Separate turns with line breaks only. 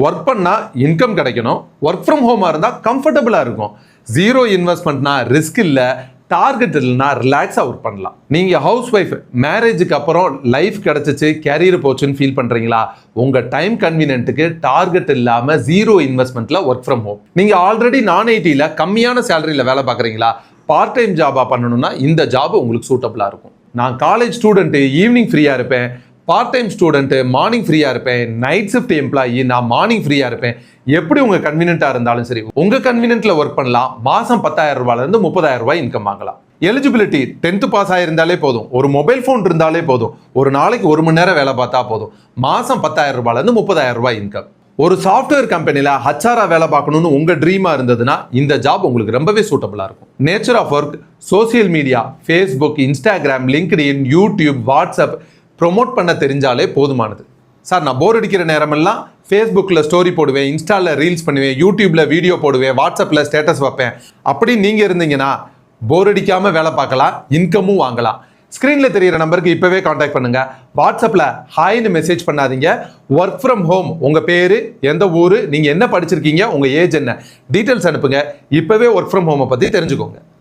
Work பண்ணால் income கிடைக்கணும், work from ஹோமாக இருந்தால் கம்ஃபர்டபுளாக இருக்கும். ஜீரோ இன்வெஸ்ட்மெண்ட்னா ரிஸ்க் இல்லை, டார்கெட் இல்லைனா ரிலாக்ஸாக ஒர்க் பண்ணலாம். நீங்கள் ஹவுஸ் ஒய்ஃப், மேரேஜுக்கு அப்புறம் லைஃப் கிடச்சிச்சு, கேரியர் போச்சுன்னு ஃபீல் பண்ணுறீங்களா? உங்கள் டைம் கன்வீனியன்ட்டுக்கு டார்கெட் இல்லாமல் ஜீரோ இன்வெஸ்ட்மெண்ட்டில் ஒர்க் ஃப்ரம் ஹோம். நீங்கள் ஆல்ரெடி நான் ஐடியில் கம்மியான சேலரியில் வேலை பார்க்குறீங்களா? பார்ட் டைம் ஜாபாக பண்ணணும்னா இந்த ஜாப் உங்களுக்கு சூட்டபுளாக இருக்கும். நான் காலேஜ் ஸ்டூடெண்ட்டு, ஈவினிங் ஃப்ரீயாக இருப்பேன். பார்ட் டைம் ஸ்டூடெண்ட்டு, மார்னிங் ஃப்ரீயாக இருப்பேன். நைட் ஷிஃப்ட் எம்ப்ளாயி, நான் மார்னிங் ஃப்ரீயாக இருப்பேன். எப்படி உங்கள் கன்வீனியன்ட்டாக இருந்தாலும் சரி, உங்கள் கன்வீனியன்ட்டில் ஒர்க் பண்ணலாம். மாதம் 10,000 ரூபாயிலேருந்து 30,000 ரூபாய் இன்கம் வாங்கலாம். எலிஜிபிலிட்டி 10th பாஸ் ஆகிருந்தாலே போதும், ஒரு மொபைல் ஃபோன் இருந்தாலே போதும், ஒரு நாளைக்கு 1 மணி நேரம் வேலை பார்த்தா போதும், மாதம் 10,000 ரூபாயிலேருந்து 30,000 ரூபாய் இன்கம். ஒரு சாஃப்ட்வேர் கம்பெனியில் ஹச்ஆராக வேலை பார்க்கணும்னு உங்கள் ட்ரீமாக இருந்ததுன்னா இந்த ஜாப் உங்களுக்கு ரொம்பவே சூட்டபுளாக இருக்கும். Nature of work, social media, Facebook, Instagram, LinkedIn, YouTube, WhatsApp promote பண்ண தெரிஞ்சாலே போதுமானது. சார், நான் போர் அடிக்கிற நேரமெல்லாம் ஃபேஸ்புக்கில் ஸ்டோரி போடுவேன், இன்ஸ்டாவில் ரீல்ஸ் பண்ணுவேன், யூடியூப்பில் வீடியோ போடுவேன், வாட்ஸ்அப்பில் ஸ்டேட்டஸ் வைப்பேன். அப்படி நீங்கள் இருந்தீங்கன்னா போர் அடிக்காமல் வேலை பார்க்கலாம், இன்கமும் வாங்கலாம். ஸ்க்ரீனில் தெரிகிற நம்பருக்கு இப்போவே காண்டாக்ட் பண்ணுங்கள். வாட்ஸ்அப்பில் ஹாய்னு மெசேஜ் பண்ணாதீங்க. ஒர்க் ஃப்ரம் ஹோம், உங்கள் பேர், எந்த ஊர், நீங்கள் என்ன படிச்சிருக்கீங்க, உங்கள் ஏஜ் என்ன, டீட்டெயில்ஸ் அனுப்புங்க. இப்போவே ஒர்க் ஃப்ரம் ஹோமை பற்றி தெரிஞ்சுக்கோங்க.